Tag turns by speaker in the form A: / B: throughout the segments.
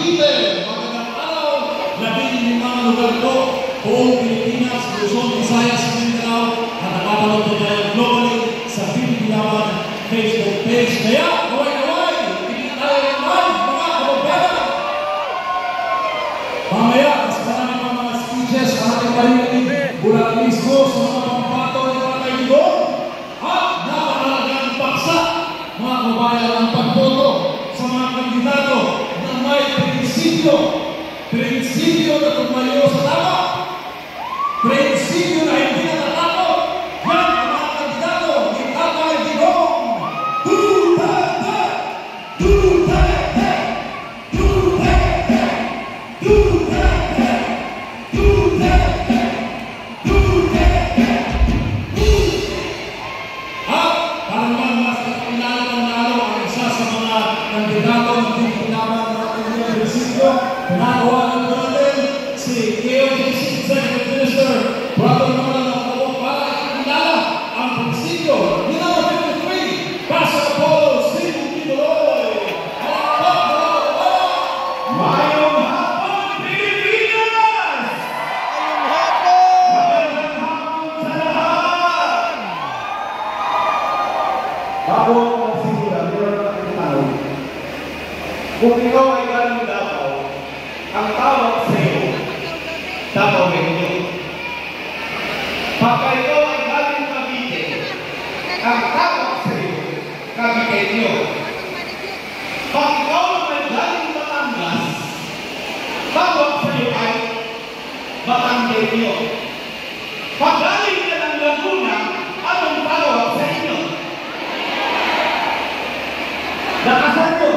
A: Cavite. Magandang araw. 15 lugar po. Buong Pilipinas, Luzon, Visayas, Mindanao. At napapanood po tayo globally sa Pilipilawan Facebook page. Kaya, kaway-kaway! Tingin tayo ng live, mga kababayan! Mamaya, mas marami pa mga speeches na ating parinig mula mismo sa mga pambato ng mga kaibigan. At napakalagang paksa, mga kababayan, ang pagboto sa mga kandidato na may prinsipyo. Prinsipyo na tumayo sa tama. Prinsipyo na hindi natatakot. Yan ang mga kandidato ni Tatay Digong. Duterte! Duterte! Duterte! Duterte! Duterte! Duterte! At parang mas pinalo ang isa sa mga kandidato ng Pilipilawan ng ating prinsipyo. Pinagawa ng natin si KOJC Executive Minister, Brother Nolan Nakawang para ikilala ang prinsipyo ni No. 53, Pastor Apollo Steve Tiboloy. Mayong hapon, Pilipinas!
B: Mayong hapon!
A: Magandang hapon sa lahat!
C: Bago ako magsimula, meron na aking tanong. Kung ikaw ay galing Davao, ang tawag sa iyo, Davao Menyo. Pagka ikaw ay galing Cavite, ang tawag sa iyo, Caviteño. Pag ikaw ay galing Batangas, tawag sa iyo ay Batangueño. Pag galing ka ng Laguna, anong tawag sa inyo? Lakasan nyo!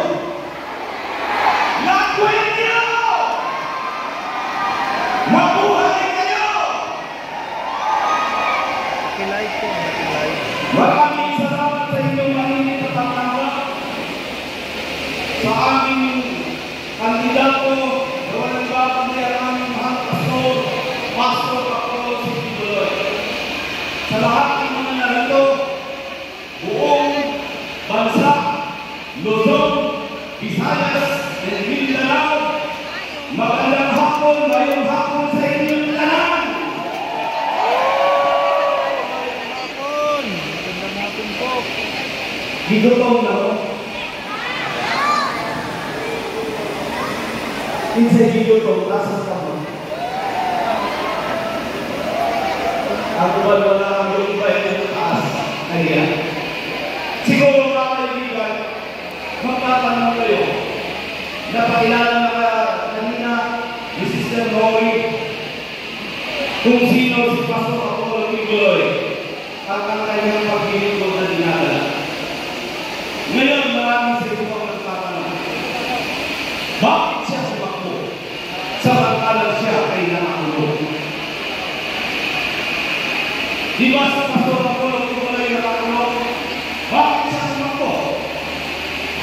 C: Lakwenya! Mabuhay kayo!
B: Nakilive po, nakilive.
C: Maraming salamat sa inyong mahinig at pagtanggap sa aming kandidato na walang babagay ang aming mahal pastor, Pastor Apollo Tiboloy. Sa lahat ng mga narito, buong bansa, Luzon, Visayas, at Mindanao, magandang hapon, ngayong hapon sa inyong lahat.
B: Hapon! Magandang hapon po.
C: Gigotong na ako. Insay gigotong, lasang ka mo. Ako ba wala yung iba yung taas? Kaya. Siguro mga kaibigan, magtatanong kayo. Napakilala na kanina ni Sister Rory kung sino si Pastor Apollo Tiboloy at ang kanyang paglilingkod na dinadala. Ngayon, maraming sa iyo pang nagtatanong. Bakit siya sumakbo? Samantalang siya ay nakakulong. Di ba sa Pastor Apollo Tiboloy nakakulong? Bakit siya sumakbo?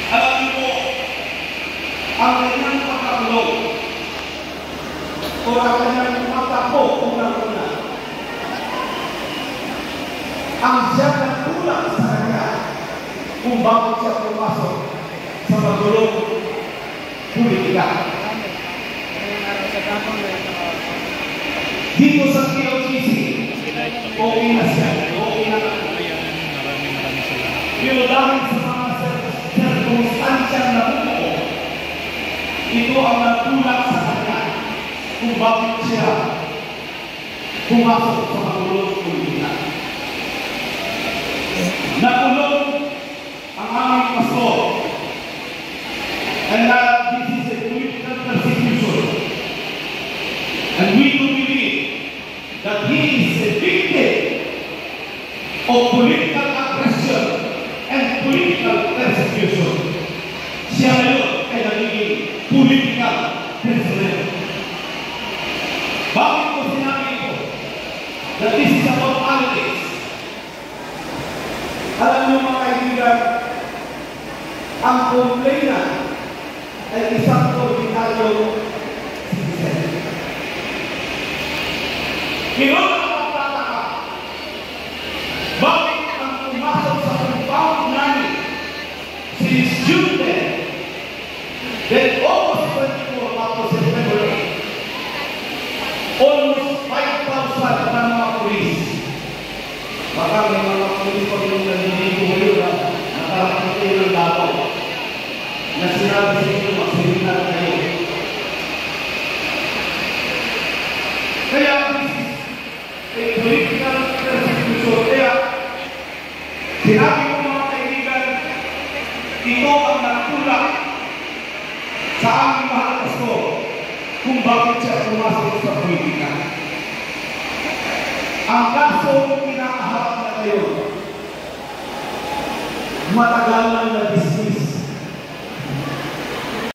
C: Alam niyo po, ang kanyang pagkakulong o ang kanyang pagkakbo unang-una, ang siya nagtulak sa kanya kung bakit siya pumasok sa magulong politika. Dito sa KOJC, okay na siya, okay na siya. Pero dahil sa mga sirkunstansyang nabubuo, ito ang nagtulak sa kanya kung bakit siya pumasok sa magulong politika. Nakulong ang aming pastor. And this is a political persecution. And we do believe that he is a victim of political aggression and political persecution. Siya ngayon ay nagiging political prisoner. Bakit ko sinabi ito? That this is about politics. Alam niyo mga kaibigan, ang complainant ay isang ordinaryong citizen. Pero nakapagtataka, bakit ang pumasok sa compound namin si student then August 24 baka may mga pulis pa rin naliligo ngayon na nakarating kayo ng Davao na sinabi sa inyo magsiminar kayo. Kaya this is a political persecution. Kaya sinabi ko mga kaibigan, ito ang nagtulak sa aming mahal Pasko kung bakit siya pumasok sa politika. Ang kaso kinakaharap na ngayon, matagal na